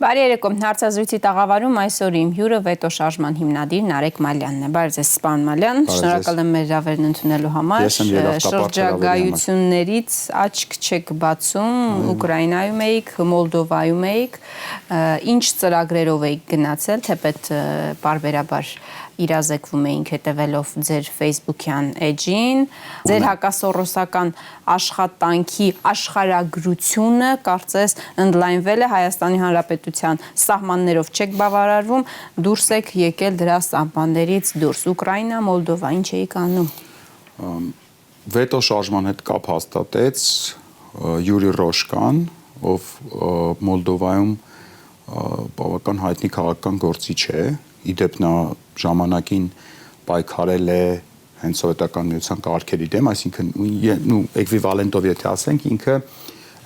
Բարի երեկո, հարցազրույցի տաղավարում այսօր իմ հյուրը վետո շարժման հիմնադիր Նարեկ Մալյանն է։ Բարև ձեզ, պարոն Մալյան, շնորհակալ եմ մեր հրավերն ընդունելու համար։ Շրջագայություններից աչք չեք բացում, Ուկրաինայում էիք, Մոլդովայում էիք, ինչ ծրագրերով էիք գնացել, թեպետ պարբերաբար իրազեկվում էինք հետևելով ձեր Facebook-յան էջին, ձեր հակասորոսական աշխատանքի աշխարհագրությունը կարծես ընդլայնվել է Հայաստանի Հանրապետության սահմաններով չեք բավարարվում, դուրս եք եկել դրա սահմաններից դուրս, Ուկրաինա, Մոլդովա, ինչ էիք անում։ Վետո շարժման հետ կապ հաստատեց Յուրի Ռոշկան, ով Մոլդովայում բավական հայտնի քաղաքական գործիչ է, իդեպ նա ժամանակին պայքարել է հենց սովետական միության կարգերի դեմ, այսինքն էկվիվալենտով եթե ասենք ինքը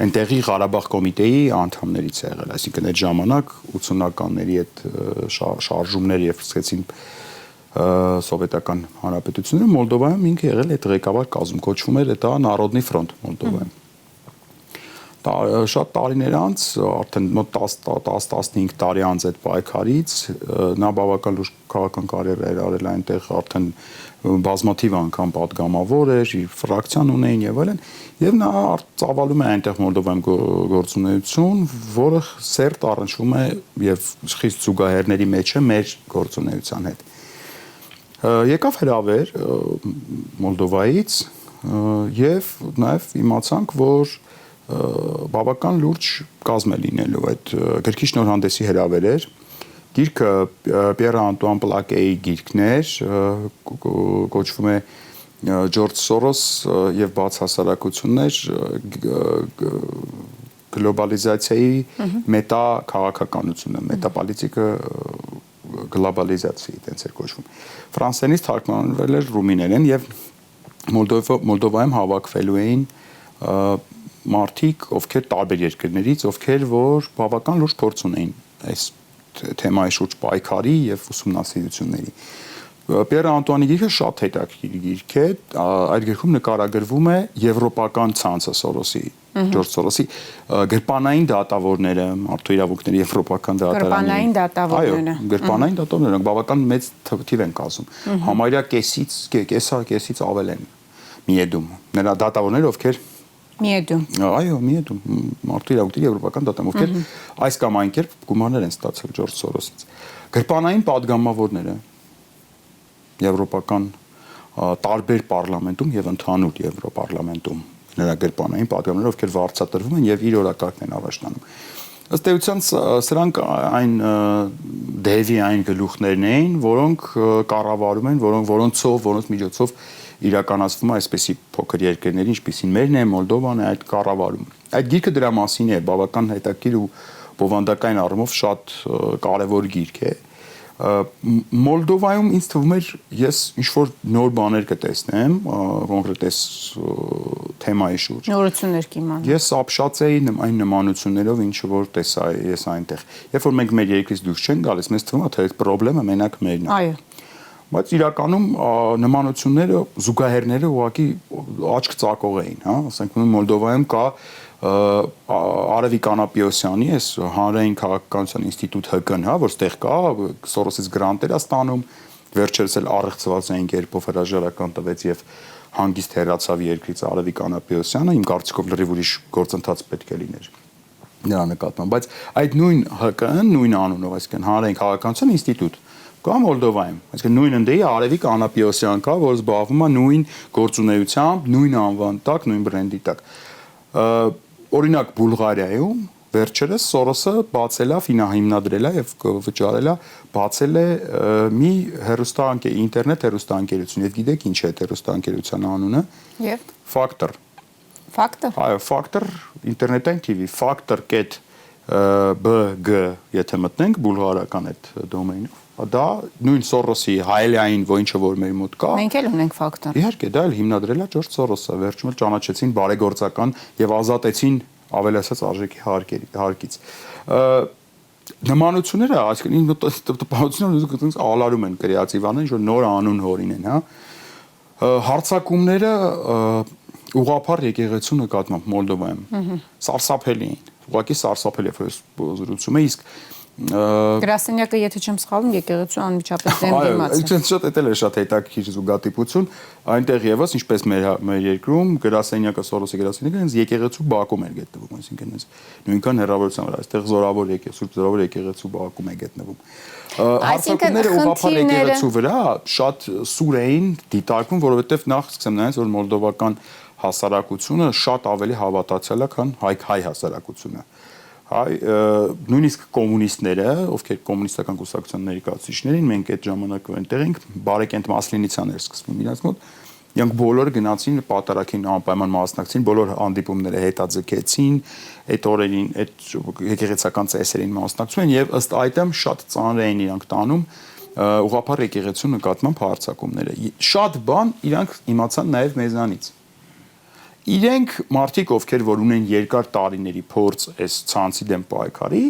այնտեղի Ղարաբաղ կոմիտեի անդամներից է եղել, այսինքն այդ ժամանակ 80-ականների այդ շարժումներ եւ սկսեցին սովետական հանրապետությունները Մոլդովայում ինքը եղել է այդ ղեկավար կազմ, կոչվում էր դա Народный ֆրոնտ Մոլդովայում։ Շատ տարիներ անց, արդեն մոտ 10-15 տարի անց այդ պայքարից, նա բավական լուրջ քաղաքական կարիերա էր արել այնտեղ, արդեն բազմաթիվ անգամ պատգամավոր էր, իր ֆրակցիան ունեին եւ այլն, եւ նա ծավալում է այնտեղ Մոլդովայում գործունեություն, որը սերտ առնչվում է եւ խիստ զուգահեռների մեջ է մեր գործունեության հետ։ Եկավ հրավեր Մոլդովայից եւ նաեւ իմացանք, որ բավական լուրջ կազմ է լինելու այդ գրքի շնորհանդեսի հրավեր էր գիրքը Պիեր Անտուան Պլակեի գիրքն էր կոչվում է Ջորջ Սորոս եւ բաց հասարակություններ գլոբալիզացիայի մետա քաղաքականությունը մետապոլիտիկա գլոբալիզացիայի տենց էր կոչվում ֆրանսերենից թարգմանվել էր ռումիներեն եւ Մոլդովայում հավաքվելու էին մարդիկ, ովքեր տարբեր երկրներից, ովքեր որ բավական լուրջ փորձ ունեին այս թեմայի շուրջ պայքարի եւ ուսումնասիրությունների։ Պիեր Անտուանի գիրքը շատ հետաքրքիր գիրք է, այդ գրքում նկարագրվում է եվրոպական ցանցը Սորոսի, Ջորջ Սորոսի գրպանային դատավորները, մարդու իրավունքների եվրոպական դատարանի։ Գրպանային դատավորները։ Այո, գրպանային դատավորները բավական մեծ թիվ են կազմում։ Համարյա կեսից ավել են միեդում։ Նրա դատավորները, ովքեր Միեդում։ Այո, միեդում, մարդու իրավունքների եվրոպական դատարան, ովքեր այս կամ այն կերպ գումարներ են ստացել Ջորջ Սորոսից։ Գրպանային падգամավորները եվրոպական տարբեր պարլամենտում եւ ընդհանուր Եվրոպարլամենտում նրա գրպանային падգամավորները, ովքեր վարձատրվում են եւ իր օրակարգն են առաջ տանում։ Ըստ էության սրանք այն դեվի այն գլուխներն էին, որոնք կառավարում են, որոնց միջոցով իրականացվում է այսպեսի փոքր երկրների, ինչպիսին մերն է, Մոլդովան է, այդ կառավարում։ Այդ գիրքը դրա մասին է, բավական հետաքրքիր ու բովանդակային առումով շատ կարևոր գիրք է։ Մոլդովայում ինձ թվում էր ես ինչ-որ նոր բաներ կտեսնեմ, կոնկրետ այս թեմայի շուրջ։ Նորություններ կիմանամ։ Ես ապշած էի այն նմանություններով, ինչ որ տեսա ես այնտեղ։ Երբ որ մենք մեր երկրից դուրս չենք գալիս, մեզ թվում է, թե այդ խնդրեմը մենակ մերն է։ Այո։ Բայց իրականում նմանությունները զուգահեռները ուղղակի աչք ծակող էին, հա, ասենք Մոլդովայում կա Արևիկ Անապիոսյանի այս հանրային քաղաքականության ինստիտուտ ՀԿ-ն, հա, որ ստեղ կա, Սորոսից գրանտեր է ստանում, վերջերս էլ առեղծված էին կերպով հրաժարական տվեց եւ հանգիստ հեռացավ երկրից Արևիկ Անապիոսյանը, իմ կարծիքով լրիվ ուրիշ գործընթաց պետք է լիներ նրա նկատմամբ, բայց այդ նույն ՀԿ-ն, նույն անունով, այսինքն հանրային քաղաքականության ինստիտուտ կա Մոլդովայում, այսինքն նույն ընդեի Արևիկ Անապիոսյան կա, որ զբաղվում է նույն գործունեությամբ, նույն անվան տակ, նույն բրենդի տակ։ Օրինակ Բուլղարիայում վերջերս Սորոսը բացել է, հիմնադրել է եւ վճարել է, բացել է մի ինտերնետ հեռուստաընկերություն, եւ գիտեք ինչ է այդ հեռուստաընկերության անունը։ Եվ Factor։ Factor։ Այո, Factor ինտերնետային TV, Factor.bg եթե մտնենք բուլղարական այդ դոմեյնով, դա նույն Սորոսի հայելային ոչինչը որ մեր մոտ կա։ Մենք էլ ունենք Factor։ Իհարկե, դա էլ հիմնադրել է Ջորջ Սորոսը, վերջում էլ ճանաչեցին բարեգործական եւ ազատեցին ավելի ասած արժեքի հարկից։ Նմանությունները, այսինքն տպավորությունները ալարում են կրեատիվանեն, որ նոր անուն հորինեն, հա։ Հարցակումները ուղղափառ եկեղեցու նկատմամբ Մոլդովայում սարսափելի էին։ ուղղակի սարսափելի է զրուցումը, իսկ Գրասենյակը, եթե չեմ սխալվում, եկեղեցու անմիջապես դեմդեմաց է։ Այո, շատ էտել է շատ հետաքրքիր զուգադիպություն, այնտեղ եւս ինչպես մեր երկրում գրասենյակը Սորոսի գրասենյակը հենց եկեղեցու բակում էր գտնվում, այսինքն հենց նույնքան հեռավորության վրա, այստեղ զորավոր Սուրբ Զորավոր եկեղեցու բակում է գտնվում։ Հարձակումները ուղղափառ եկեղեցու վրա շատ սուր էին դիտարկվում, որովհետեւ նախ սկսեմ նայած, որ մոլդովական հասարակությունը շատ ավելի հավատացյալ է, քան հայ հասարակությունը։ Նույնիսկ կոմունիստները, ովքեր կոմունիստական կուսակցության ներկայացուցիչներին, մենք այդ ժամանակ այնտեղ ենք, Բարեկենտ Մասլինիցյան էր սկսվում իրաց մոտ, իրանք բոլորը գնացին պատարագին անպայման մասնակցին, բոլոր հանդիպումները հետաձգեցին, այդ օրերին, այդ եկեղեցական ծեսերին մասնակցում են եւ ըստ այդմ շատ ծանր էին իրանք տանում ուղղափառ եկեղեցու նկատմամբ հարձակումները։ Շատ բան իրանք իմացան նաեւ մեզանից։ Իրենք մարդիկ, ովքեր որ ունեն երկար տարիների փորձ այս ցանցի դեմ պայքարի,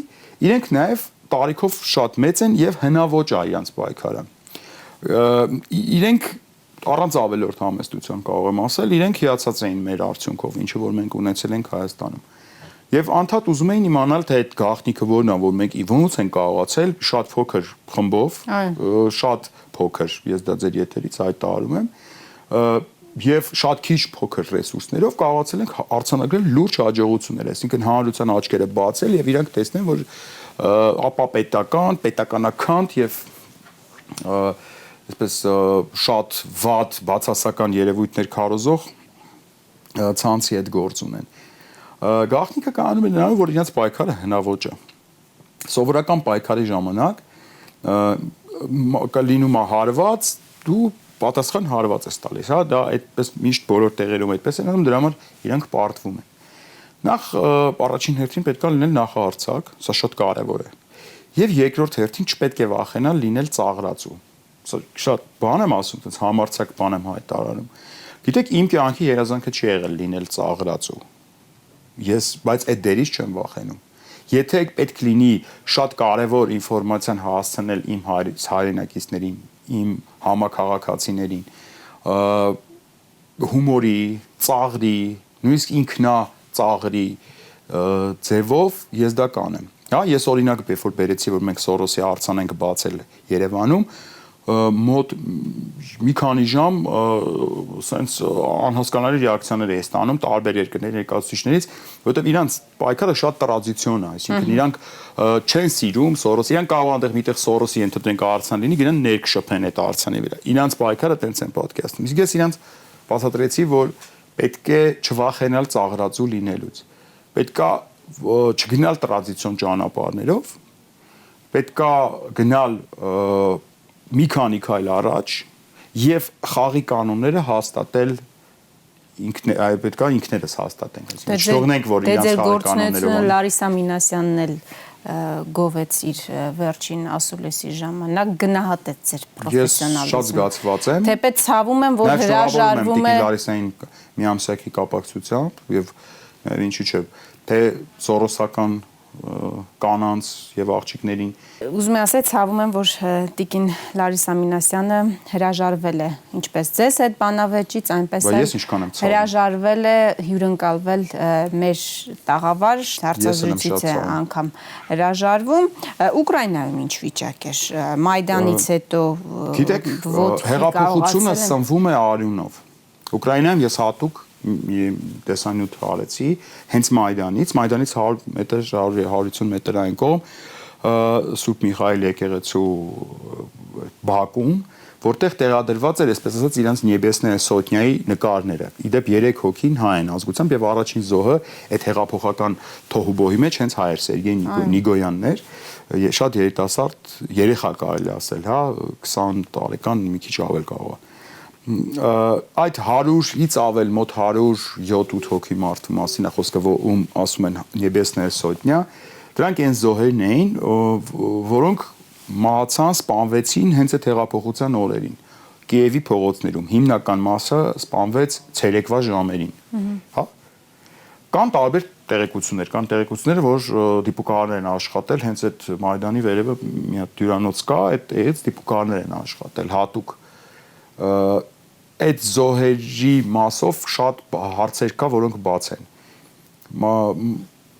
իրենք նաև տարիքով շատ մեծ են եւ հնաոճ է իրանց պայքարը։ Իրենք առանց ավելորդ համեստության կարող եմ ասել, իրենք հիացած էին մեր արդյունքով, ինչը որ մենք ունեցել ենք Հայաստանում։ Եվ անդադ ուզում էին իմանալ, թե այդ գաղտնիքը որն է, որ մենք ոնց են կարողացել շատ փոքր խմբով, շատ փոքր, ես դա ձեր եթերից հայտարարում եմ, եւ շատ քիչ փոքր ռեսուրսներով կարողացել ենք արձանագրել լուրջ հաջողություններ, այսինքն հանրության աչքերը բացել եւ իրանք տեսնեն, որ ապա պետականական եւ այսպես շատ վատ բացասական երևույթներ քարոզող ցանցի հետ գործ ունեն։ Գաղտնիքը կանում է նրանով, որ իրենց պայքարը հնաոճ է։ Սովորական պայքարի ժամանակ լինում է հարված, դու պատասխան հարված է տալիս, հա, դա այդպես միշտ բոլոր տեղերում այդպես է անում, դրա համար իրանք պարտվում են։ Նախ առաջին հերթին պետք է լինել նախահարցակ, սա շատ կարևոր է։ Եվ երկրորդ հերթին չպետք է վախենալ լինել ծաղրածու։ Սա շատ բան եմ ասում, այդպես համարձակ բան եմ հայտարարում։ Գիտեք, իմ կյանքի երազանքը չի եղել լինել ծաղրածու։ Բայց այդ դերից չեմ վախենում։ Եթե պետք լինի շատ կարևոր ինֆորմացիան հասցնել իմ հայրենակիցներին, իմ համակարգացիներին, հումորի, ծաղրի, նույնիսկ ինքնա ծաղրի ձևով ես դա կանեմ։ Հա, ես օրինակ երբ բերեցի, որ մենք Սորոսի արձան ենք բացել Երևանում, մոտ մի քանի ժամ սենց անհասկանալի ռեակցիաներ է ստանում տարբեր երկրների ներկայացուցիչներից, որովհետև իրանց պայքարը շատ տրադիցիոն է, այսինքն իրանք չեն սիրում Սորոսը, իրանք կարող այնտեղ միտեղ Սորոսի ընդդենք արձան լինի, գնան ներքշփեն այդ արձանի վրա։ Իրանց պայքարը տենց են պատկերացնում։ Իսկ ես իրանց բացատրեցի, որ պետք է չվախենալ ծաղրածու լինելուց։ Պետք է չգնալ տրադիցիոն ճանապարհներով, պետք է գնալ մի քանի քայլ առաջ եւ խաղի կանոնները հաստատել պետք է ինքներս հաստատենք, այսինքն չթողնենք, որ իրանց խաղի կանոններով Լարիսա Մինասյանն էլ գովեց իր վերջին ասուլիսի ժամանակ, գնահատեց ձեր պրոֆեսիոնալիզմը։ Ես շատ զգացված եմ։ Թեպետ ցավում եմ, որ հրաժարվում է Լարիսային միամսյակի կապակցությամբ եւ ինչու՞ չէ, թե սորոսական կանանց եւ աղջիկներին։ Ուզում եմ ասել, ցավում եմ, որ տիկին Լարիսա Մինասյանը հրաժարվել է, ինչպես ձեզ այդ բանավեճից, այնպես էլ հրաժարվել է հյուրընկալվել մեր տաղավար, հարցազրույցից է անգամ հրաժարվում։ Ուկրաինայում ինչ վիճակ էր, Մայդանից հետո գիտեք, հեղափոխությունը սնվում է արյունով։ Ուկրաինայում ես հատուկ տեսանյութ արեցի հենց Մայդանից 100 մետր 150 մետր այն կողմ Սուրբ Միխայել եկեղեցու բակում, որտեղ տեղադրված էր, այսպես ասած, իրանց Նեբեսնե Սոտնյայի նկարները։ Իդեպ 3 հոգին հայ են ազգությամբ եւ առաջին զոհը այդ հեղափոխական թոհուբոհի մեջ հենց հայ էր Սերգեյ Նիգոյանն էր, շատ երիտասարդ երեխա կարելի ասել, հա, 20 տարեկան, մի քիչ ավել կարող է։ Այդ 100-ից ավել մոտ 107-8 հոգի մարդու մասին է խոսքը, ում ասում են Նեբեսնե Սոտնյա, դրանք այն զոհերն էին, որոնք մահացան, սպանվեցին հենց այդ հեղափոխության օրերին։ Կիևի փողոցներում հիմնական մասը սպանվեց ցերեկվա ժամերին, հա։ Կան տարբեր տեղեկություններ, որ դիպուկարներ են աշխատել, հենց այդ Մայդանի վերևը մի հատ հյուրանոց կա, այդ դիպուկարներ են աշխատել հատուկ այդ զոհերի մասով շատ հարցեր կա, որոնք բաց են։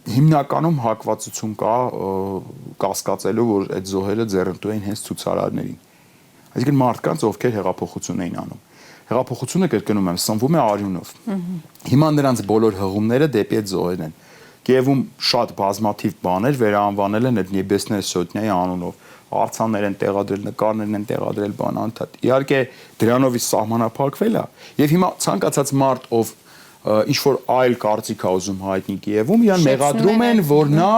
հիմնականում հակվածություն կա կասկածելու, որ այդ զոհերը ձեռնտու էին հենց ցուցարարներին։ Այսինքն մարդկանց, ովքեր հեղափոխություն էին անում։ Հեղափոխությունը կրկնում եմ, սնվում է արյունով։ Հիմա նրանց բոլոր հղումները դեպի այդ զոհերն են։ Կիևում շատ բազմաթիվ բաներ վերանվանել են այդ Նեբեսնե Սոտնյայի անունով։ Արձաններ են տեղադրել, նկարներ են տեղադրել, բան անդադ։ Իհարկե դրանով իսկ սահմանափակվել է։ Եվ հիմա ցանկացած մարդ, ով ինչ որ այլ կարծիք է ուզում հայտնի Կիևում, իրան մեղադրում են, որ նա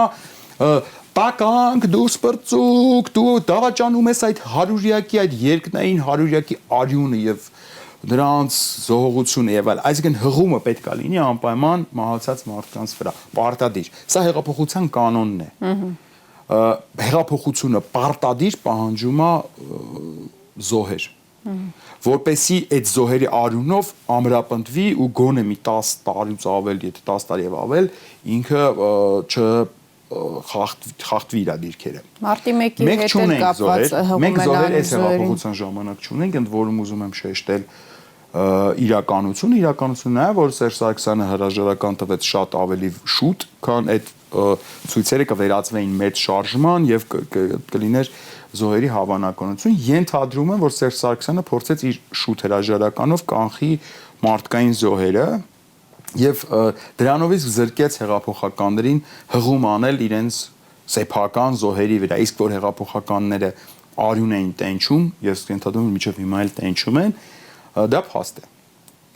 տականք, դու սպրծուկ, դու դավաճանում ես այդ հարյուրյակի, այդ երկնային հարյուրյակի արյունը եւ նրանց զոհողությունը եւ այլ, այսինքն հղումը պետք է լինի անպայման մահացած մարդկանց վրա, պարտադիր։ Սա հեղափոխության կանոնն է։ Հեղափոխությունը պարտադիր պահանջում է զոհեր, որպեսի այդ զոհերի արյունով ամրապնդվի ու գոնե մի 10 տարուց ավել, եթե 10 տարի եւ ավել, ինքը խախտվի իր դիրքերը։ Մարտի 1-ի հետ էլ կապված մենք զոհեր այս հեղափոխության ժամանակ չունենք, ընդ որում ուզում եմ շեշտել իրականությունն է, որ Սերժ Սարգսյանը հրաժարական տվեց շատ ավելի շուտ, քան այդ ցույցերը կվերածվեին մեծ շարժման եւ կլիներ զոհերի հավանականություն։ Ենթադրում եմ, որ Սերժ Սարգսյանը փորձեց իր շուտ հրաժարականով կանխի մարդկային զոհերը եւ դրանով իսկ զրկեց հեղափոխականներին հղում անել իրենց սեփական զոհերի վրա, իսկ որ հեղափոխականները արյուն էին տենչում, ես ենթադրում եմ մինչև հիմա էլ տենչում են, դա փաստ է։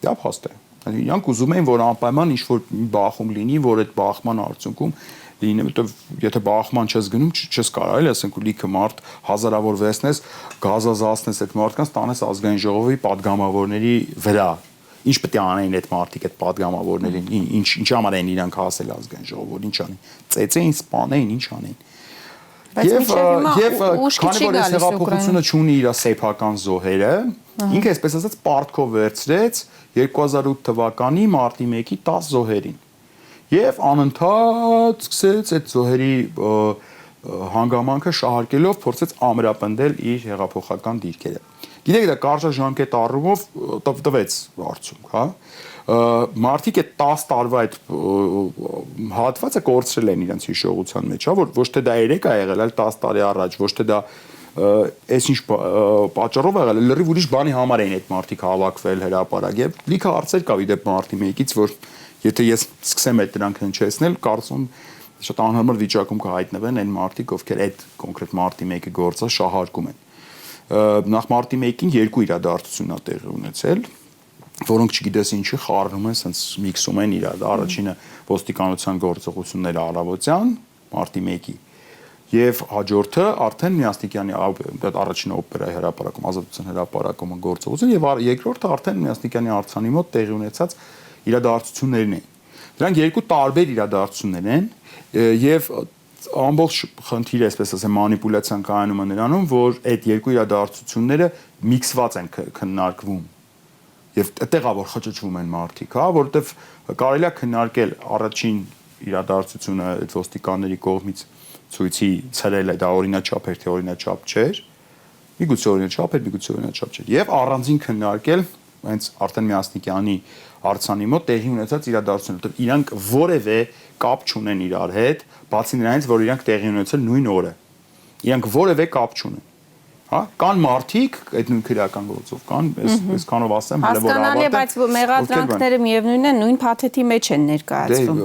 Դա փաստ է։ Իրանք ուզում էին, որ անպայման ինչ-որ բախում լինի, որ այդ բախման արդյունքում լինի, որտեղ եթե բախման չես գնում, չես կարող էլ ասենք լիքը մարդ հազարավոր վերցնես, գազազացնես այդ մարդկանց, տանես ազգային ժողովի падգամավորների վրա։ Ինչ պետք է անեն այդ մարդիկ այդ падգամավորներին, ինչ համար են իրանք հասել ազգային ժողովուրդ, ինչ անեն։ Ծեծեին, սպանեին, ինչ անեն։ Եվ քանի որ այս հեղափոխությունը չունի իր սեփական զոհերը, ինքը այսպես ասած պարտքով վերցրեց 2008 թվականի մարտի 1-ի 10 զոհերին։ Եվ անընդհատ սկսեց այդ զոհերի հանգամանքը շահարկելով փորձեց ամրապնդել իր հեղափոխական դիրքերը։ Գիտեք, դա կարճաժամկետ առումով տվեց արդյունք, հա։ Մարդիկ այդ 10 տարվա այդ հատվածը կորցրել են իրենց հիշողության մեջ, հա, որ ոչ թե դա 3 է եղել, այլ 10 տարի առաջ, ոչ թե դա այսինչ պատճառով եղել է, լրիվ ուրիշ բանի համար էին այդ մարդիկ հավաքվել հրապարակ եւ լիքը հարցեր կա իդեպ մարտի 1-ից, որ եթե ես սկսեմ այդ դրանք հնչեցնել, կարծում շատ անհարմար վիճակում կհայտնվեն այն մարդիկ, ովքեր այդ կոնկրետ մարտի 1-ի գործը շահարկում են։ Նախ մարտի 1-ին երկու իրադարձություն ա տեղի ունեցել, որոնք չգիտես ինչի խառնում են, sense միքսում են իրար։ Առաջինը ոստիկանության գործողությունները առավոտյան մարտի 1-ի եւ հաջորդը արդեն Միասնիկյանի առաջին օպերայի հրապարակում, ազատության հրապարակումը գործողություն եւ երկրորդը արդեն Միասնիկյանի արձանի մոտ տեղի ունեցած իրադարձություններն են։ Դրանք երկու տարբեր իրադարձություններ են եւ ամբողջ խնդիրը, այսպես ասեմ, մանիպուլյացիան կայանում է նրանում, որ այդ երկու իրադարձությունները միքսված են քննարկվում եւ այդտեղ է որ խճճվում են մարդիկ, հա, որովհետեւ կարելի է քննարկել առաջին իրադարձությունը այդ ոստիկանների կողմից ցույցի ցրելը, դա օրինաչափ էր թե օրինաչափ չէր, միգուցե օրինաչափ էր, միգուցե օրինաչափ չէր, եւ առանձին քննարկել հենց արդեն Միասնիկյանի արձանի մոտ տեղի ունեցած իրադարձությունը, որտեղ իրանք որևէ կապ չունեն իրար հետ, բացի նրանից, որ իրանք տեղի ունեցել նույն օրը։ Իրանք որևէ կապ չունեն։ Հա, կան մարդիկ այդ նույն քրեական գործով կան, այսքանով ասեմ, հələ որ հասկանալի է, բայց մեղադրանքները միևնույնն է, նույն փաթեթի մեջ են ներկայացվում։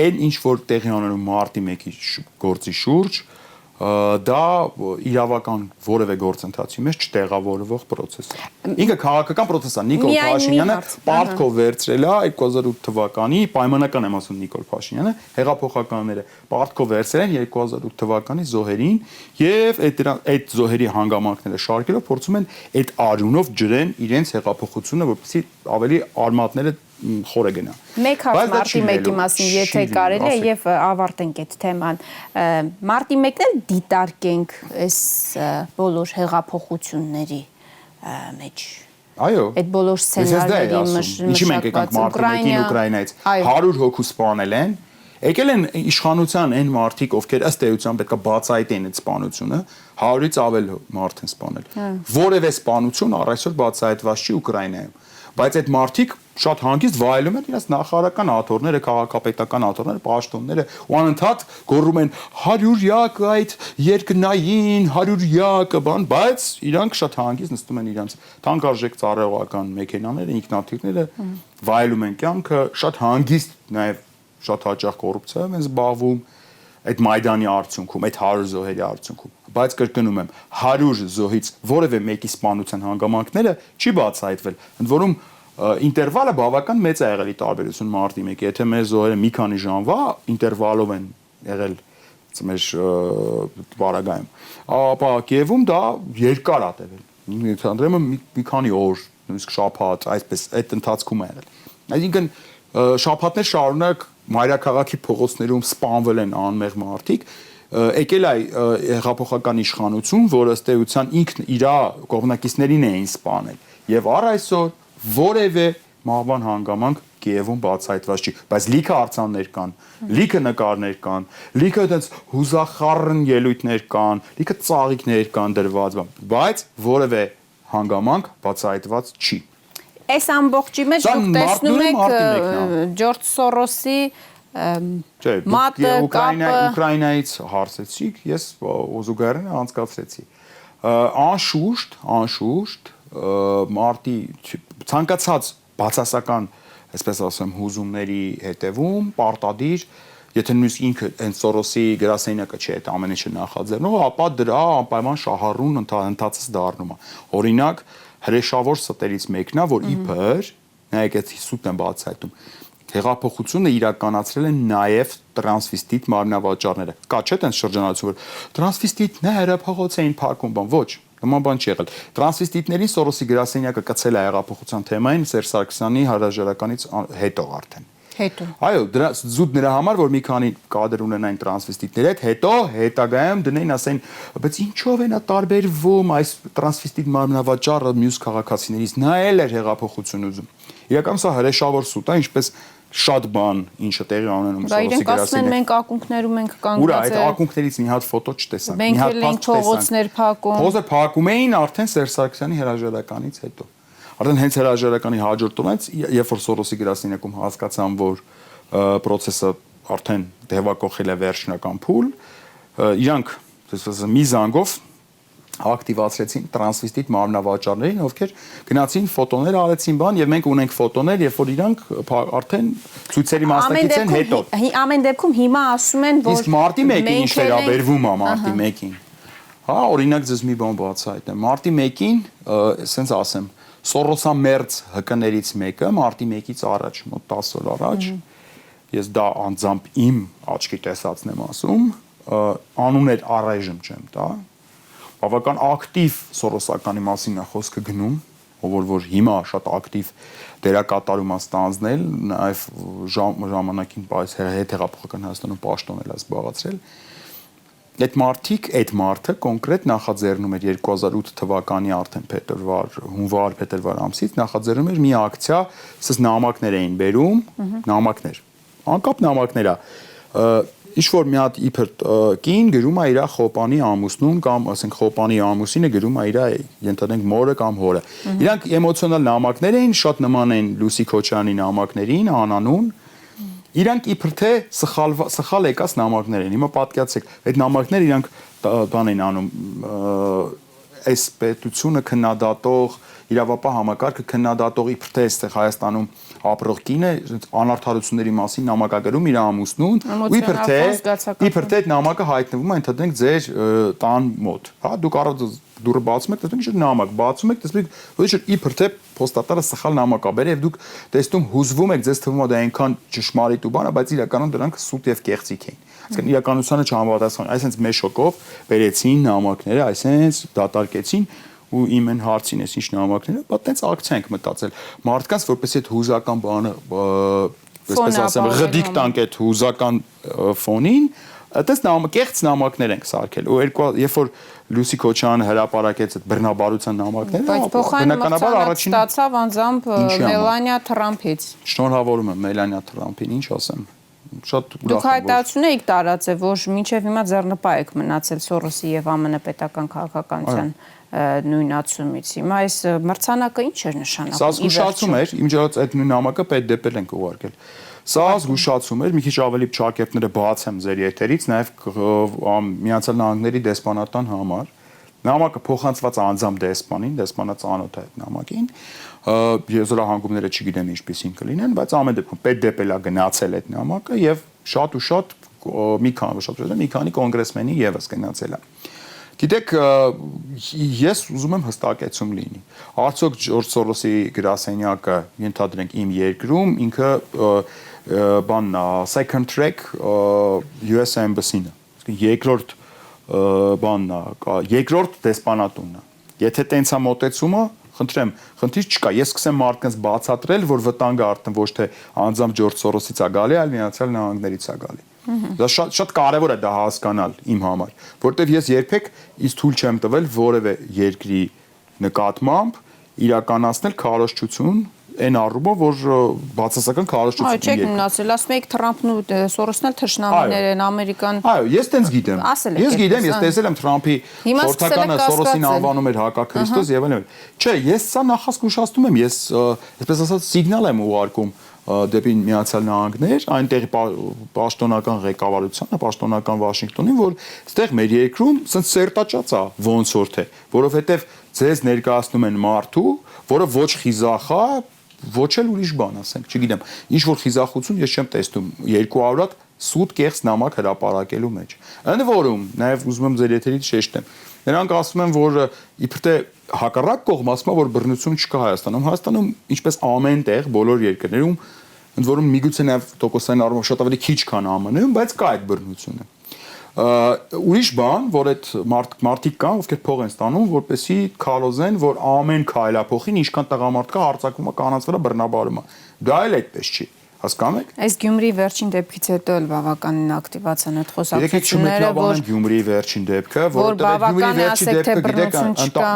Այն ինչ որ տեղի ունենում մարտի 1-ի գործի շուրջ, դա իրավական որևէ գործընթացի մեջ չտեղավորվող process է։ Ինքը քաղաքական process է։ Նիկոլ Փաշինյանը պարտքով վերցրել է 2008 թվականի, պայմանական եմ ասում Նիկոլ Փաշինյանը, հեղափոխականները պարտքով վերցրել են 2008 թվականի զոհերին եւ այդ զոհերի հանգամանքները շարքելով փորձում են այդ արյունով ջրեն իրենց հեղափոխությունը, որպեսզի ավելի արմատները խորը գնա։ Մեկ հարց մարտի 1-ի մասին, եթե կարելի է եւ ավարտենք այդ թեման։ Մարտի 1-ն էլ դիտարկենք այս բոլոր հեղափոխությունների մեջ։ Այո։ Այդ բոլոր սցենարների Ինչի մենք եկանք մարտի 1-ին Ուկրաինայից 100 հոգու սպանել են, եկել են իշխանության այն մարդիկ, ովքեր ըստ էության պետք է բացահայտեն այդ սպանությունը, 100-ից ավել մարդ են սպանել։ Որևէ սպանություն առայժմ բացահայտված չի Ուկրաինայում։ բայց այդ մարդիկ շատ հանգիստ վայելում են իրենց նախարարական աթոռները, քաղաքապետական աթոռները, պաշտոնները ու անընդհատ գոռում են 100-յակ այդ երկնային 100-յակ բան, բայց իրանք շատ հանգիստ նստում են իրենց թանկարժեք ծառայողական մեքենաները, ինքնաթիռները, վայելում են կյանքը, շատ հանգիստ նաև շատ հաճախ կոռուպցիայով են զբաղվում այդ Մայդանի արդյունքում, այդ 100 զոհերի արդյունքում, բայց կրկնում եմ 100 զոհից որևէ մեկի սպանության հանգամանքները չի բացահայտվել, ընդ որում ինտերվալը բավական մեծ է եղել ի տարբերություն մարտի 1-ի, եթե մեր զոհերը մի քանի ժամվա ինտերվալով են եղել մեր բարագայում, ապա Կիևում դա երկար է տևել, ընդհանրապես մի քանի օր, նույնիսկ շաբաթ, այսպես այդ ընթացքում է եղել, այսինքն շաբաթներ շարունակ մայրաքաղաքի փողոցներում սպանվել են անմեղ մարդիկ, եկել է հեղափոխական իշխանություն, որը ըստ էության ինքն իր կողմնակիցներին էին սպանել, եւ առ այսօր որևէ մահվան հանգամանք Կիևում բացահայտված չի, բայց լիքը արձաններ կան, լիքը նկարներ կան, լիքը այդպես հուզախառն ելույթներ կան, լիքը ծաղիկներ կան դրված, բայց որևէ հանգամանք բացահայտված չի։ Այս ամբողջի մեջ դուք տեսնում եք Ջորջ Սորոսի մատը կապը Ուկրաինայից հարցեցիք, ես զուգահեռ անցկացրեցի։ Անշուշտ մարտի ցանկացած բացասական, այսպես ասեմ, հուզումների հետևում պարտադիր, եթե նույնիսկ ինքը այն Սորոսի գրասենյակը չի այդ ամեն ինչը նախաձեռնող, ապա դրա անպայման շահառուն ընթացս դառնում է։ Օրինակ հրեշավոր ստերից մեկն է, որ իբր, նայեք այդ սուտն են բացահայտում, հեղափոխությունը իրականացրել են նաև տրանսվեստիտ մարմնավաճառները։ Կա չէ՞ տենց շրջանառություն, որ տրանսվեստիտները փողոց էին փակում, բան, ոչ, նման բան չի եղել։ Տրանսվեստիտներին Սորոսի գրասենյակը կցել է հեղափոխության թեմային Սերժ Սարգսյանի հրաժարականից հետո արդեն։ Հետո։ Այո, դրա զուտ նրա համար, որ մի քանի կադր ունենային տրանսվեստիտների հետ, հետո հետագայում դնեն, ասեն, բայց ինչով է նա տարբերվում այս տրանսվեստիտ մարմնավաճառը մյուս քաղաքացիներից, նա էլ էր հեղափոխություն ուզում։ Իրականում սա հրեշավոր սուտ է, ինչպես շատ բան, ինչը տեղի ունենում Սորոսի գրասենյակում։ Մենք ակունքներում ենք կանգնած։ Ուրա այդ ակունքներից մի հատ ֆոտո չտեսանք, մի հատ փողոցներ փակում։ Փողոցներ փակում էին արդեն Սերժ Սարգսյանի հրաժարականից հետո։ Արդեն հենց հրաժարականի հաջորդ օրից, երբ որ Սորոսի գրասենյակում հասկացան, որ process-ը արդեն դեպակողել է վերջնական փուլ, իրանք մի զանգով ակտիվացրեցին տրանսվեստիտ մարմնավաճառներին, ովքեր գնացին ֆոտոներ արեցին բան, եւ մենք ունենք ֆոտոներ, երբ որ իրանք արդեն ցույցերի մասնակից են հետո։ Ամեն դեպքում հիմա ասում են, որ իսկ մարտի 1-ին ինչ վերաբերվում է մարտի 1-ին։ Հա, օրինակ ձեզ մի բան բացահայտեմ։ Մարտի 1-ին, ասենց ասեմ, Սորոսամերձ ՀԿ-ներից մեկը մարտի 1-ից առաջ, մոտ 10 օր առաջ, ես դա անձամբ իմ աչքի տեսածն եմ ասում, անուններ առայժմ չեմ տա, բավական ակտիվ Սորոսականի մասին է խոսքը գնում, որ հիմա շատ ակտիվ դերակատարում է ստանձնել, նաև ժամանակին այս հետհեղափոխական Հայաստանում պաշտոնել է զբաղացրել։ Այդ մարդը կոնկրետ նախաձեռնում էր 2008 թվականի արդեն հունվար-փետրվար ամսից նախաձեռնում էր մի ակցիա, ասես նամակներ էին բերում, նամակներ, անկապ նամակներ է, ինչ-որ մի հատ իբր կին գրում է իր խոպանի ամուսնուն կամ ասենք խոպանի ամուսինը գրում է իր ենթադրենք մորը կամ հորը։ Իրանք էմոցիոնալ նամակներ էին, շատ նման են Լուսի Քոչարյանի նամակներին, անանուն։ Իրանք իբր թե սխալ եկած նամակներ են։ Հիմա պատկերացրեք, այդ նամակները իրանք բան են անում, այս պետությունը քննադատող, իրավապահ համակարգը քննադատող իբր թե այստեղ Հայաստանում ապրող կինը անարդարությունների մասին նամակագրում իր ամուսնուն, ու իբր թե այդ նամակը հայտնվում է ընդհանրենք ձեր տան մոտ։ Հա, դուք առանց դուրը բացում եք, տեսնում եք նամակ, բացում եք, տեսնում եք, ոչ իբր թե փոստատարը սխալ նամակ ա բերել եւ դուք տեսնում հուզվում եք, ձեզ թվում է դա այնքան ճշմարիտ ու բան է, բայց իրականում դրանք սուտ եւ կեղծիք էին։ Այսինքն իրականությանը չհամապատասխան, այսինքն մեծ շոկով բերեցին նամակները, այսինքն դատարկեցին ու իմ են հարցին էս ինչ նամակները, բայց տենց ակցիա ենք մտածել։ Մարդկանց որպեսզի այդ հուզական բանը, այսպես ասեմ, ղդիկ տանք այդ հուզական ֆոնին, այդպես կեղծ նամակներ ենք սարքել։ Ու երբ որ Լուսի Քոչարյանը հրապարակեց այդ բռնաբարության նամակները, բայց բնականաբար առաջին ստացավ անձամբ Մելանիա Թրամփից։ Շնորհավորում եմ Մելանիա Թրամփին, ինչ ասեմ։ շատ ուրախ եմ, Դուք հայտարարություն եք տարածել, որ մինչև հիմա ձեռնպահ եք մնացել Սորոսի եւ ԱՄՆ պետական քաղաքականության նույնացումից։ Հիմա այս մրցանակը ինչ էր նշանակում։ Սա զգուշացում էր, իմ ջրած այդ նույն նամակը պետ դեպել ենք ուղարկել։ Սա զգուշացում էր, մի քիչ ավելի փչակերտները բացեմ ձեր եթերից, նաև Միացյալ Նահանգների դեսպանատան համար։ Նամակը փոխանցված անձամբ դեսպանին, դեսպանը ծանոթ է այդ նամակին։ Եզրահանգումները չգիտեմ ինչպեսին կլինեն, բայց ամեն դեպքում պետ դեպելա գնացել այդ նամակը եւ շատ ու շատ մի քանի կոնգրեսմենի եւս գնացել է։ Գիտեք, ես ուզում եմ հստակեցում լինի։ Արդյոք Ջորջ Սորոսի գրասենյակը, ենթադրենք իմ երկրում, ինքը բանն է, second track US Embassy-ն է։ Երկրորդ բանն է, երկրորդ դեսպանատունն է։ Եթե տենց է մոտեցումը, խնդրեմ, խնդիր չկա։ Ես սկսեմ մարդկանց բացատրել, որ վտանգը արդեն ոչ թե անձամբ Ջորջ Սորոսից է գալի, այլ Միացյալ Նահանգներից է գալի։ Դա շատ կարևոր է դա հասկանալ իմ համար, որտեվ ես երբեք ինձ թույլ չեմ տվել որևէ երկրի նկատմամբ իրականացնել քարոզչություն այն առումով, որ բացասական քարոզչություն Այո, չեք մնացել, ասում եք Թրամփն ու Սորոսն էլ թշնամիներ են, ամերիկան։ Այո, ես տենց գիտեմ։ Ես գիտեմ, ես տեսել եմ Թրամփի խորհրդականը Սորոսին անվանում էր հակաքրիստոս եւ այլն։ Չէ, ես սա նախազգուշացնում եմ, ես այսպես ասած սիգնալ եմ ուղարկում դեպի Միացյալ Նահանգներ, այնտեղի պաշտոնական ղեկավարությանը, պաշտոնական Վաշինգտոնին, որ այստեղ մեր երկրում սենց սերտաճած է ոնց որ թե, որովհետև ձեզ ներկայացնում են մարդու, որը ոչ խիզախ է, ոչ էլ ուրիշ բան, ասենք, չգիտեմ, ինչ որ խիզախություն ես չեմ տեսնում 200 հատ սուտ կեղծ նամակ հրապարակելու մեջ։ Ընդ որում, նաև ուզում եմ ձեր եթերից շեշտեմ։ Նրանք ասում են, որ իբր թե հակառակ կողմ ասում է, որ բռնություն չկա Հայաստանում։ Հայաստանում, ինչպես ամեն տեղ, բոլոր երկրներում, ընդ որում միգուցե նաև տոկոսային առումով շատ ավելի քիչ քան ԱՄՆ-ում, բայց կա այդ բռնությունը։ Ուրիշ բան, որ այդ մարդիկ կան, ովքեր փող են ստանում, որպեսզի քարոզեն, որ ամեն քայլափոխին ինչքան տղամարդ կա, արձակվում է, կանանցվել է, բռնաբարում է։ Դա էլ այդպես չի։ Հասկանում եք։ Այս Գյումրի վերջին դեպքից հետո էլ բավականին ակտիվացան այդ խոսակցությունները, որ Գյումրի վերջին դեպքը, որտեղ Գյումրի վերջին դեպքը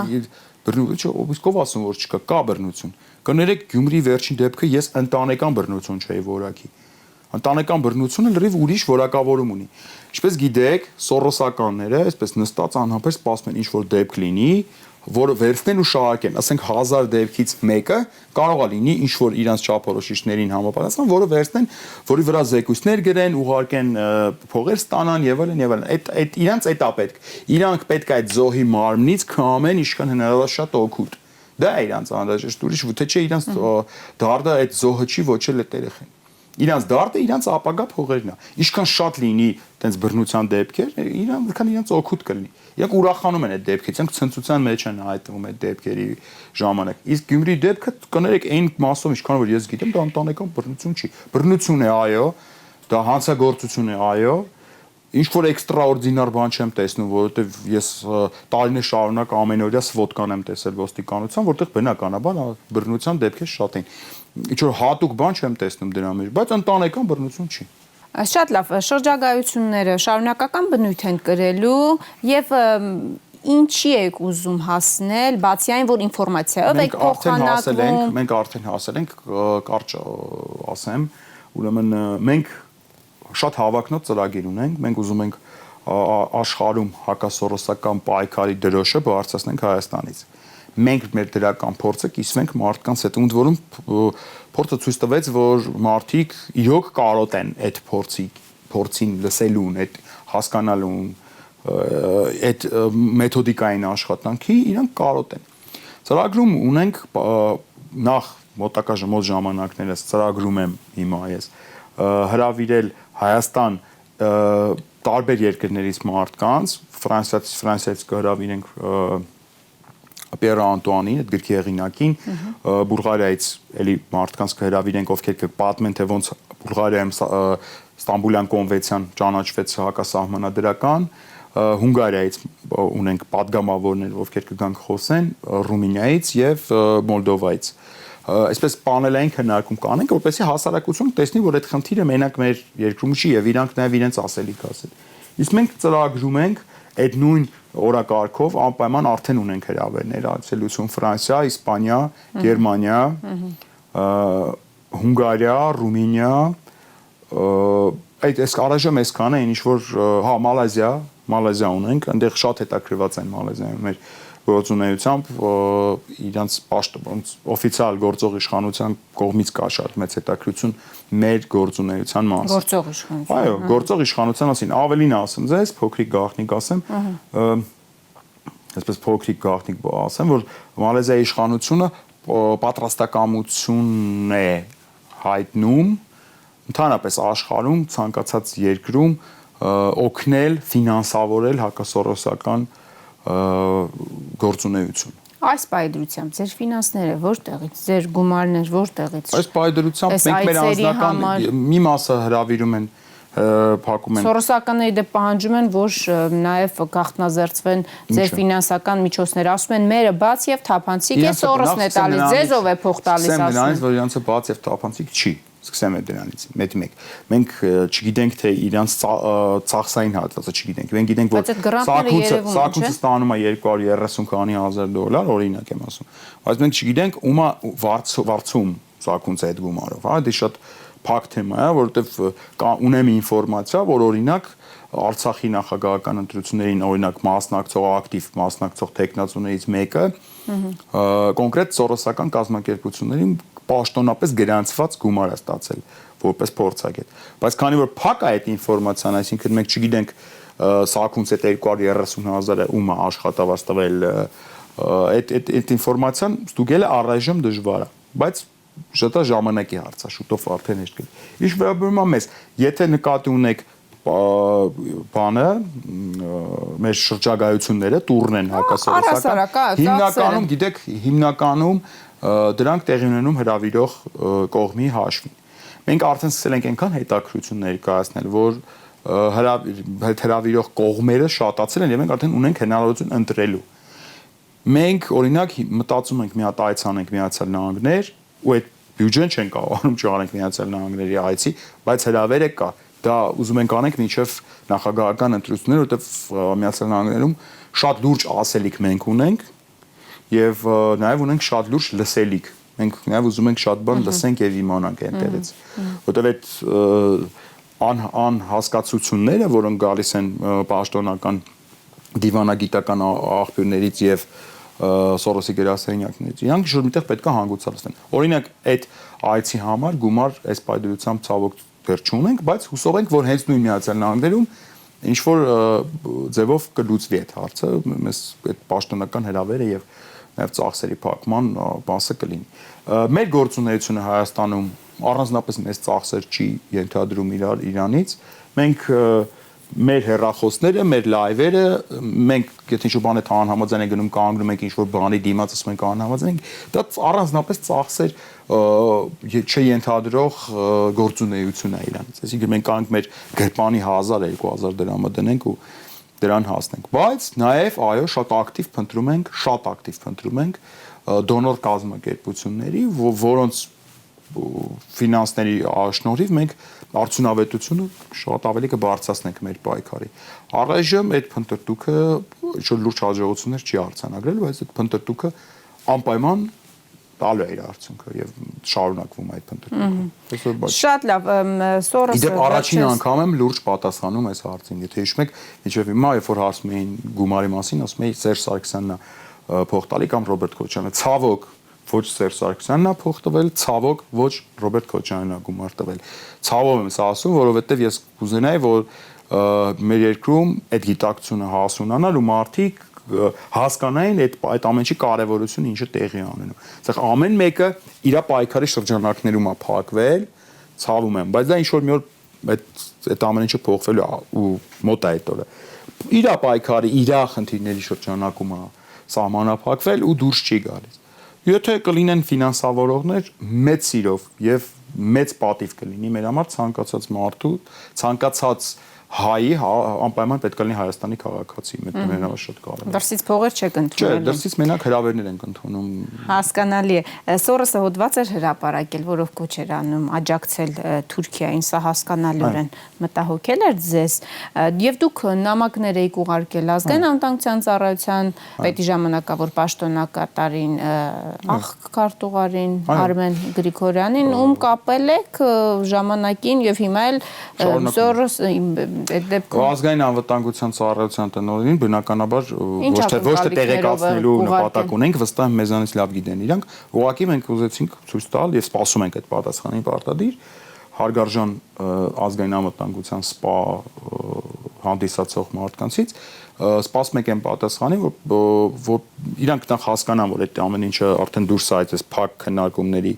գիտեք, իսկ ով ասում որ չկա, կա բռնություն։ Կներեք Գյումրի վերջին դեպքը ես ընտանեկան բռնություն չէի որակի։ Ընտանեկան բռնությունը լրիվ ուրիշ որակավորում ունի։ Ինչպես գիտեք, սորոսականները, այսպես նստած անհապեր սպասում են ինչ որ դեպք լինի, որը վերցնեն ու շահարկեն, ասենք 1000 դեպքից մեկը կարող է լինի ինչ որ իրանց չափորոշիչներին համապատասխան, որը վերցնեն, որի վրա զեկույցներ գրեն, ուղարկեն փողեր ստանան եւ այլն եւ այլն։ Այդ իրանց էտա պետք։ Իրանք պետք է այդ զոհի մարմնից քամեն ինչքան հնարավոր շատ օգուտ։ Դա է իրանց անհրաժեշտ ուրիշ թե չէ իրանց դարդը այդ զոհը չի ոչ էլ այդ երեխեն։ Իրանց դարդը իրանց ապագա փողերն է։ Ինչքան շատ լինի տենց բռնության դեպքեր, քան իրանց օգուտ կլինի։ Իրանք ուրախանում են այդ դեպքից, իրանք ցնծության մեջ են հայտնվում այդ դեպքերի ժամանակ։ Իսկ Գյումրի դեպքը կներեք այն մասով, ինչքան որ ես գիտեմ, դա ընտանեկան բռնություն չի։ Բռնություն է, այո, դա հանցագործություն է, այո։ Ինչ որ էքստրաորդինար բան չեմ տեսնում, որովհետև ես տարիներ շարունակ ամենօրյա սվոդկան եմ տեսել ոստիկանության, որտեղ բնականաբար բռնության դեպքեր շատ են։ Ինչ որ հատուկ բան չեմ տեսնում դրա մեջ, բայց ընտանեկան բռնություն չի։ Շատ լավ, շրջագայությունները շարունակական բնույթ են կրելու եւ ինչի եք ուզում հասնել, բացի այն, որ ինֆորմացիայով եք փոխանակվում։ Մենք արդեն հասել ենք, կարճ ասեմ, ուրեմն մենք շատ հավակնոտ ծրագիր ունենք, մենք ուզում ենք աշխարհում հակասորոսական պայքարի դրոշը բարձրացնենք Հայաստանից։ Մենք մեր դրական փորձը կիսվենք մարդկանց հետ, ընդ որում փորձը ցույց տվեց, որ մարդիկ իրոք կարոտ են այդ փորձին լսելուն, այդ հասկանալուն, այդ մեթոդիկային աշխատանքի, իրանք կարոտ են։ Ծրագրում ունենք նախ մոտակա ժամանակներս ծրագրում եմ հիմա ես հրավիրել Հայաստան տարբեր երկրներից մարդկանց, Ֆրանսիայից կհրավիրենք Պիեր Անտուանին, այդ գրքի հեղինակին, Բուլղարիայից էլի մարդկանց կհրավիրենք, ովքեր կպատմեն, թե ոնց Բուլղարիայում Ստամբուլյան կոնվենցիան ճանաչվեց հակասահմանադրական, Հունգարիայից ունենք պատգամավորներ, ովքեր կգան խոսեն, Ռումինիայից եւ Մոլդովայից։ Այսպես պանելային քննարկում կանենք, որպեսզի հասարակությունը տեսնի, որ այդ խնդիրը մենակ մեր երկրում չի եւ իրանք նաեւ իրենց ասելիք ասեն։ Իսկ մենք ծրագրում ենք այդ նույն օրակարգով անպայման արդեն ունենք հրավերներ, այցելություն Ֆրանսիա, Իսպանիա, Գերմանիա, Հունգարիա, Ռումինիա, այս առայժմ այսքան է, ինչ որ հա Մալեզիա ունենք, այնտեղ շատ հետաքրքրված են Մալեզիայում մեր գործունեությամբ իրանց օֆիցիալ գործող իշխանության կողմից կա շատ մեծ հետաքրքրություն մեր գործունեության մասին։ Գործող իշխանություն։ Այո, գործող իշխանության մասին ավելին ասեմ ձեզ, փոքրիկ գաղտնիք ասեմ, այսպես փոքրիկ գաղտնիք ասեմ, որ Մալեզիայի իշխանությունը պատրաստակամություն է հայտնում ընդհանրապես աշխարհում ցանկացած երկրում օգնել ֆինանսավորել հակասորոսական գործունեություն։ Այս պայդրությամբ ձեր ֆինանսները որտեղից, ձեր գումարներ որտեղից։ Այս պայդրությամբ մենք մեր անձնական մի մասը հրավիրում են փակում են։ Սորոսականները դե պահանջում են, որ նաև գաղտնազերծվեն ձեր ֆինանսական միջոցները, ասում են մերը բաց եւ թափանցիկ է, Սորոսն է տալիս, ձեզով է փող տալիս, ասում են։ Դրանից որ իրանցը բաց եւ թափանցիկ չի։ Սկսեմ է դրանից մեկ։ Մենք չգիտենք թե իրանց ծախսային հատվածը չգիտենք։ Մենք գիտենք որ սակունցը ստանում է 230,000 դոլար, օրինակ եմ ասում։ Բայց մենք չգիտենք ումա վարձում սակունցը այդ գումարով, հա, դե շատ փակ թեմա է, որովհետև ունեմ ինֆորմացիա, որ օրինակ Արցախի նախագահական ընտրություններին օրինակ ակտիվ մասնակցող տեխնացուներից մեկը կոնկրետ սորոսական կազմակերպություններին պաշտոնապես գրանցված գումար է ստացել որպես փորձագետ։ Բայց քանի որ փակ է այդ ինֆորմացիան, այսինքն մենք չգիտենք սակունց այդ 230,000-ը ում է աշխատավարձ տվել, այդ ինֆորմացիան ստուգելը առայժմ դժվար է, բայց շատ ժամանակի հարց է, շուտով արդեն հեշտ կլինի։ Ինչ վերաբերում է մեզ, եթե նկատի ունեք բանը մեր շրջագայությունները տուրն են հակասորոսական հիմնականում գիտեք հիմնականում դրանք տեղի ունենում հրավիրող կողմի հաշվին մենք արդեն սկսել ենք այնքան հետաքրքրություն ներկայացնել որ հրավիրող կողմերը շատացել են եւ մենք արդեն ունենք հնարավորություն ընտրելու մենք օրինակ մտածում ենք մի հատ այց անենք Միացյալ Նահանգներ ու այդ բյուջեն չեն կարողանում չանենք Միացյալ Նահանգների այցի բայց հրավերը կա դա ուզում ենք անենք մինչև նախագահական ընտրությունները, որտեղ Միացյալ Նահանգներում շատ լուրջ ասելիք մենք ունենք եւ նաեւ ունենք շատ լուրջ լսելիք։ Մենք նաեւ ուզում ենք շատ բան լսենք եւ իմանանք այնտեղից, որտեղ այդ անհասկացությունները, որոնք գալիս են պաշտոնական դիվանագիտական աղբյուրներից եւ Սորոսի գրասենյակներից, իրանք շուտ միտեղ պետք է հանգուցալցվեն։ Օրինակ այդ այցի համար գումար այս պայդրությամբ ցավոք դեռ չունենք, բայց հուսով ենք, որ հենց նույն Միացյալ Նահանգներում ինչ որ ձևով կլուծվի այդ հարցը, մեզ այդ պաշտոնական հրավերը եւ նաեւ ծախսերի փակման մասը կլինի։ Մեր գործունեությունը Հայաստանում առանձնապես մեծ ծախսեր չի ենթադրում Իրանից։ Մենք մեր հեռախոսները, մեր լայվերը, մենք եթե ինչ-որ բան է անհամաձայն ենք գնում կանգնում ենք ինչ-որ բանի դիմաց ասում ենք անհամաձայն ենք, դա առանձնապես ծախսեր չենթադրող գործունեություն է Իրանից։ Այսինքն մենք կարող ենք մեր գրպանի 1000-2000 դրամը դնենք ու դրան հասնենք։ Բայց նաև այո, շատ ակտիվ փնտրում ենք դոնոր կազմակերպությունների, որոնց ֆինանսների շնորհիվ մենք արդյունավետությունը շատ ավելի կբարձրացնենք մեր պայքարի։ Առայժմ այդ փնտրտուքը շատ լուրջ հաջողություններ չի արձանագրել, բայց այդ փնտրտուքը անպայման տալու է իր արդյունքը եւ շարունակվում այդ փնտրտուքը։ Շատ լավ, Սորոսը Իդեպ առաջին անգամ եմ լուրջ պատասխանում այս հարցին։ Եթե հիշում եք, ինչեւ հիմա երբ որ հարցում էին գումարի մասին, ասում էի Սերժ Սարգսյանն է փող տալի կամ Ռոբերտ Քոչյանը։ Ցավոք ոչ Սերժ Սարգսյանն է փող տվել, ցավոք ոչ Ռոբերտ Քոչյանն է գումար տվել։ Ցավով եմ սա ասում, որովհետեւ ես կուզենայի, որ մեր երկրում այդ գիտակցությունը հասունանալ ու մարդիկ հասկանային այդ ամեն ինչի կարևորությունը ինչը տեղի ունենում։ Այստեղ ամեն մեկը իր պայքարի շրջանակներում է փակվել, ցավում եմ, բայց դա ինչ որ մի օր այդ ամեն ինչը փոխվելու ու մոտ է այդ օրը։ Իր պայքարի, իր խնդիրների շրջանակում է սահմանափակվել ու դուրս չի գալիս։ Եթե կլինեն ֆինանսավորողներ մեծ սիրով եւ մեծ պատիվ կլինի մեր համար ցանկացած մարդու, ցանկացած հայի անպայման պետք է լինի Հայաստանի քաղաքացի, մեկ շատ կարևոր։ Դրսից փողեր չեք Չէ, ընդունել։ դրսից մենակ հրավերներ ենք ընդունում։ Հասկանալի է։ Սորոսը հոդված էր հրապարակել, որով կոչ էր անում աջակցել Թուրքիային, սա հասկանալիորեն մտահոգել էր ձեզ, եւ դուք նամակներ եք ուղարկել ազգային անվտանգության ծառայության պետի ժամանակավոր պաշտոնակատարին, աղքարտուղարին Արմեն Գրիգորյանին, ում կապել եք ժամանակին եւ հիմա էլ Սորոս այդ դեպքում ազգային անվտանգության ծառայության տնօրենին բնականաբար ոչ թե տեղեկացնելու նպատակ ունենք, վստահ եմ մեզանից լավ գիտեն իրանք, ուղղակի մենք ուզեցինք ցույց տալ եւ սպասում ենք այդ պատասխանին պարտադիր հարգարժան ազգային անվտանգության սպա հանդիսացող մարդկանցից սպասում ենք այն պատասխանի, որ իրանք նախ հասկանան, որ այդ ամեն ինչը արդեն դուրս է այս փակ քննարկումների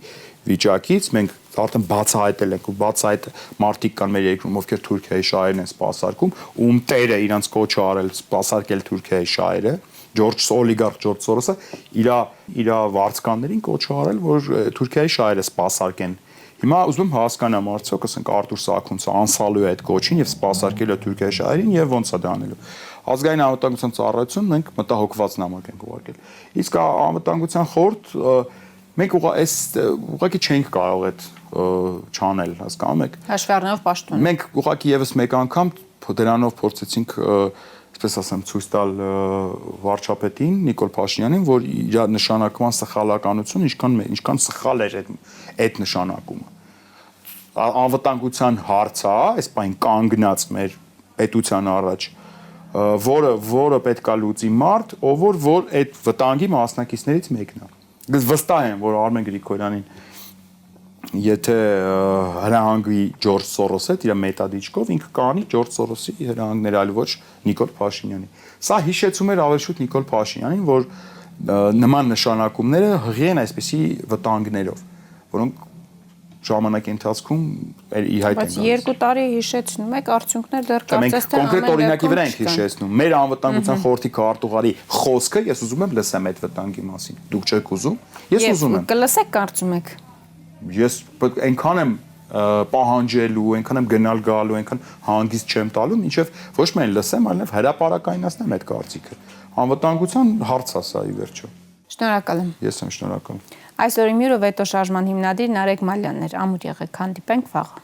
վիճակից, մենք արդեն բացահայտել ենք ու բացահայտ մարդիկ կան մեր երկրում, ովքեր Թուրքիայի շահերն են սպասարկում, ում տերը իրանց կոչ արել սպասարկել Թուրքիայի շահերը, օլիգարխ Ջորջ Սորոսը իր վարձկաններին կոչ արել, որ Թուրքիայի շահերը սպասարկեն։ Հիմա ուզում եմ հասկանամ արդյոք, ասենք Արտուր Սաքունցը անցալու է այդ կոչին եւ սպասարկել է Թուրքիայի շահերին եւ ոնց է դա անելու։ Ազգային անվտանգության ծառայությունն մենք մտահոգված նամակ ենք ուղարկել։ Իսկ անվտանգության խորհուրդ մենք ուղղակի չենք կարող այդ չանել, հասկանում եք։ հաշվի առնելով պաշտոնը։ Մենք ուղղակի եւս մեկ անգամ դրանով փորձեցինք, այսպես ասեմ, ցույց տալ վարչապետին Նիկոլ Փաշինյանին, որ իր նշանակման սխալականություն ինչքան սխալ էր այդ նշանակումը։ Անվտանգության հարց է, այս բան կանգնած մեր պետության առաջ, որը պետքա լուծի մարդ, որ այդ վտանգի մասնակիցներից մեկն է։ Վստահ եմ, որ Արմեն Գրիգորյանին եթե հրահանգվի Ջորջ Սորոսը իր մետադիչկով, ինքը կանի Ջորջ Սորոսի հրահանգները, այլ ոչ Նիկոլ Փաշինյանի։ Սա հիշեցում էր ավելի շուտ Նիկոլ Փաշինյանին, որ նման նշանակումները հղի են այսպիսի վտանգներով, որոնք ժամանակի ընթացքում ի հայտ են գալիս։ Բայց 2 տարի հիշեցնում եք, արդյունքներ դեռ կարծես թե կոնկրետ օրինակի վրա ենք հիշեցնում։ Մեր անվտանգության խորհրդի քարտուղարի խոսքը ես ուզում եմ լսեմ այդ վտանգի մասին։ Դուք չեք ուզում։ Ես ուզում եմ։ Կլսեք, կարծում եք։ Ես այնքան եմ պահանջելու, այնքան եմ գնալ գալու, այնքան հանգիստ չեմ տալու, մինչև ոչ միայն լսեմ, այլև հրապարակայնացնեմ այդ կարծիքը։ Անվտանգության հարց է սա ի վերջո։ Շնորհակալ եմ։ Ես եմ շնորհակալ։ Այսօրի մյուրը վետո շարժման հիմնադիր Նարեկ Մալյանն էր։ Ամուր եղեք, հանդիպենք վաղը։